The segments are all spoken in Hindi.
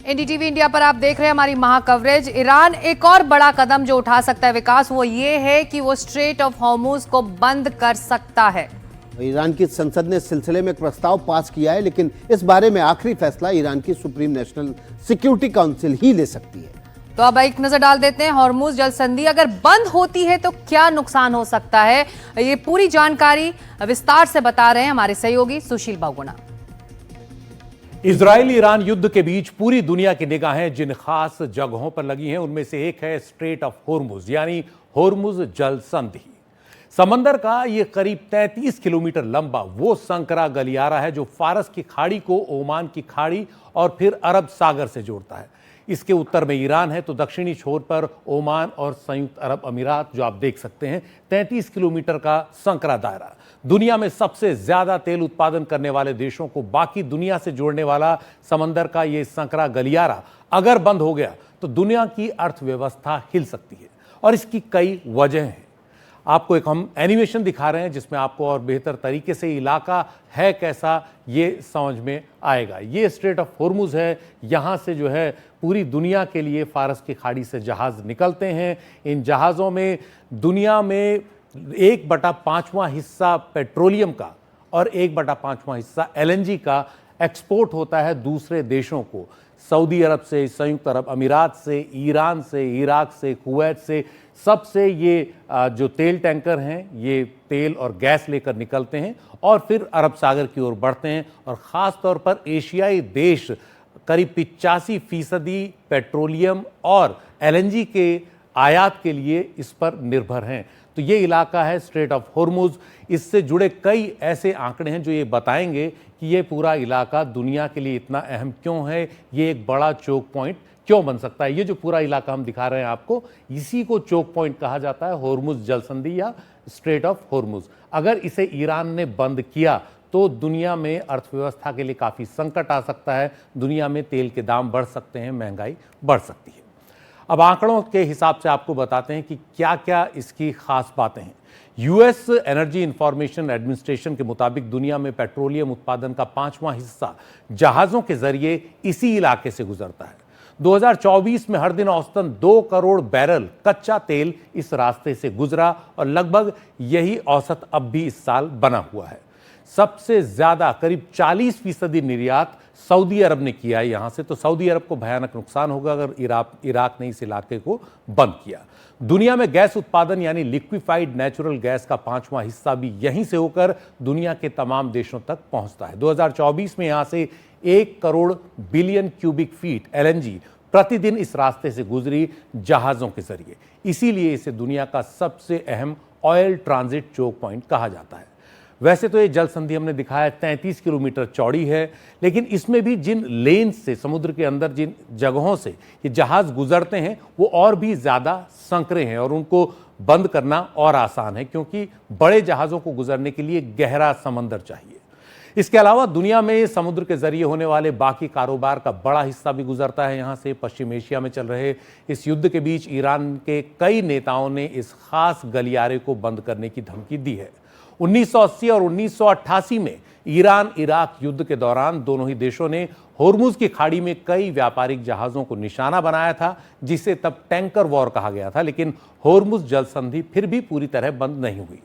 एनडीटीवी इंडिया पर आप देख रहे हैं हमारी महा कवरेज। ईरान एक और बड़ा कदम जो उठा सकता है विकास, वो ये है कि वो स्ट्रेट ऑफ हॉर्मुज को बंद कर सकता है। ईरान की संसद ने इस सिलसिले में एक प्रस्ताव पास किया है, लेकिन इस बारे में आखिरी फैसला ईरान की सुप्रीम नेशनल सिक्योरिटी काउंसिल ही ले सकती है। तो अब एक नजर डाल देते हैं हॉर्मुज जल संधि अगर बंद होती है तो क्या नुकसान हो सकता है, ये पूरी जानकारी विस्तार से बता रहे हैं हमारे सहयोगी सुशील बहुगुणा। इजराइल ईरान युद्ध के बीच पूरी दुनिया की निगाहें जिन खास जगहों पर लगी हैं उनमें से एक है स्ट्रेट ऑफ हॉर्मुज यानी हॉर्मुज जल संधि। समंदर का ये करीब 33 किलोमीटर लंबा वो संकरा गलियारा है जो फारस की खाड़ी को ओमान की खाड़ी और फिर अरब सागर से जोड़ता है। इसके उत्तर में ईरान है तो दक्षिणी छोर पर ओमान और संयुक्त अरब अमीरात, जो आप देख सकते हैं 33 किलोमीटर का संकरा दायरा। दुनिया में सबसे ज्यादा तेल उत्पादन करने वाले देशों को बाकी दुनिया से जोड़ने वाला समंदर का ये संकरा गलियारा अगर बंद हो गया तो दुनिया की अर्थव्यवस्था हिल सकती है और इसकी कई वजह हैं। आपको एक हम एनिमेशन दिखा रहे हैं जिसमें आपको और बेहतर तरीके से इलाका है कैसा ये समझ में आएगा। ये स्ट्रेट ऑफ हॉर्मुज है, यहाँ से जो है पूरी दुनिया के लिए फारस की खाड़ी से जहाज निकलते हैं। इन जहाज़ों में दुनिया में 1/5वां हिस्सा पेट्रोलियम का और 1/5वां हिस्सा LNG का एक्सपोर्ट होता है दूसरे देशों को। सऊदी अरब से, संयुक्त अरब अमीरात से, ईरान से, इराक से, कुवैत से, सबसे ये जो तेल टैंकर हैं ये तेल और गैस लेकर निकलते हैं और फिर अरब सागर की ओर बढ़ते हैं। और ख़ास तौर पर एशियाई देश करीब 85% पेट्रोलियम और LNG के आयात के लिए इस पर निर्भर हैं। तो ये इलाका है स्ट्रेट ऑफ हॉर्मुज। इससे जुड़े कई ऐसे आंकड़े हैं जो ये बताएंगे कि ये पूरा इलाका दुनिया के लिए इतना अहम क्यों है, ये एक बड़ा चोक पॉइंट क्यों बन सकता है। ये जो पूरा इलाका हम दिखा रहे हैं आपको, इसी को चोक पॉइंट कहा जाता है, हॉर्मुज जल संधि या स्ट्रेट ऑफ हॉर्मुज। अगर इसे ईरान ने बंद किया तो दुनिया में अर्थव्यवस्था के लिए काफ़ी संकट आ सकता है, दुनिया में तेल के दाम बढ़ सकते हैं, महंगाई बढ़ सकती है। अब आंकड़ों के हिसाब से आपको बताते हैं कि क्या क्या इसकी खास बातें हैं। यूएस एनर्जी इंफॉर्मेशन एडमिनिस्ट्रेशन के मुताबिक दुनिया में पेट्रोलियम उत्पादन का 5वां हिस्सा जहाज़ों के जरिए इसी इलाके से गुजरता है। 2024 में हर दिन औसतन 2 करोड़ बैरल कच्चा तेल इस रास्ते से गुजरा और लगभग यही औसत अब भी इस साल बना हुआ है। सबसे ज्यादा करीब 40% निर्यात सऊदी अरब ने किया है यहां से। तो सऊदी अरब को भयानक नुकसान होगा अगर इराक ने इस इलाके को बंद किया। दुनिया में गैस उत्पादन यानी लिक्विफाइड नेचुरल गैस का 5वां हिस्सा भी यहीं से होकर दुनिया के तमाम देशों तक पहुंचता है। 2024 में यहां से 1 crore billion cubic feet LNG प्रतिदिन इस रास्ते से गुजरी जहाजों के जरिए। इसीलिए इसे दुनिया का सबसे अहम ऑयल ट्रांजिट चोक पॉइंट कहा जाता है। वैसे तो ये जल संधि हमने दिखाया 33 किलोमीटर चौड़ी है, लेकिन इसमें भी जिन लेन्स से, समुद्र के अंदर जिन जगहों से ये जहाज गुजरते हैं वो और भी ज़्यादा संकरे हैं और उनको बंद करना और आसान है क्योंकि बड़े जहाज़ों को गुजरने के लिए गहरा समंदर चाहिए। इसके अलावा दुनिया में समुद्र के जरिए होने वाले बाकी कारोबार का बड़ा हिस्सा भी गुजरता है यहाँ से। पश्चिम एशिया में चल रहे इस युद्ध के बीच ईरान के कई नेताओं ने इस खास गलियारे को बंद करने की धमकी दी है। 1980 और 1988 में ईरान इराक युद्ध के दौरान दोनों ही देशों ने हॉर्मुज की खाड़ी में कई व्यापारिक जहाज़ों को निशाना बनाया था, जिसे तब टैंकर वॉर कहा गया था। लेकिन हॉर्मुज जल संधि फिर भी पूरी तरह बंद नहीं हुई।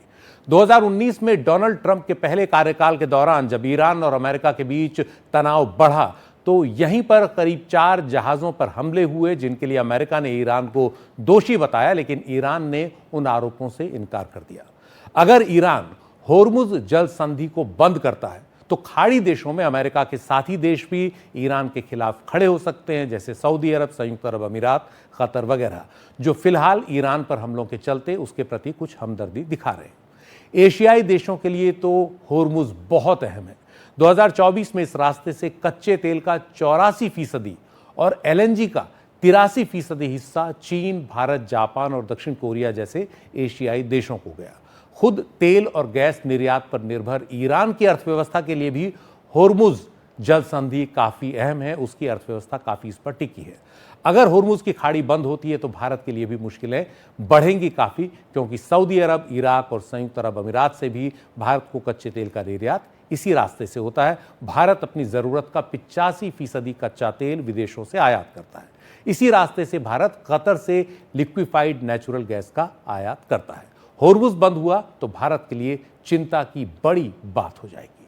2019 में डोनाल्ड ट्रंप के पहले कार्यकाल के दौरान जब ईरान और अमेरिका के बीच तनाव बढ़ा तो यहीं पर करीब 4 जहाज़ों पर हमले हुए, जिनके लिए अमेरिका ने ईरान को दोषी बताया, लेकिन ईरान ने उन आरोपों से इनकार कर दिया। अगर ईरान हॉर्मुज जल संधि को बंद करता है तो खाड़ी देशों में अमेरिका के साथी देश भी ईरान के खिलाफ खड़े हो सकते हैं, जैसे सऊदी अरब, संयुक्त अरब अमीरात, कतर वगैरह, जो फिलहाल ईरान पर हमलों के चलते उसके प्रति कुछ हमदर्दी दिखा रहे हैं। एशियाई देशों के लिए तो हॉर्मुज बहुत अहम है। 2024 में इस रास्ते से कच्चे तेल का 84% और LNG का 83% हिस्सा चीन, भारत, जापान और दक्षिण कोरिया जैसे एशियाई देशों को गया। खुद तेल और गैस निर्यात पर निर्भर ईरान की अर्थव्यवस्था के लिए भी हॉर्मुज जल संधि काफ़ी अहम है, उसकी अर्थव्यवस्था काफ़ी इस पर टिकी है। अगर हॉर्मुज की खाड़ी बंद होती है तो भारत के लिए भी मुश्किलें बढ़ेंगी काफ़ी, क्योंकि सऊदी अरब, इराक और संयुक्त अरब अमीरात से भी भारत को कच्चे तेल का निर्यात इसी रास्ते से होता है। भारत अपनी जरूरत का 85% कच्चा तेल विदेशों से आयात करता है। इसी रास्ते से भारत कतर से लिक्विफाइड नेचुरल गैस का आयात करता है। होर्मुज बंद हुआ तो भारत के लिए चिंता की बड़ी बात हो जाएगी।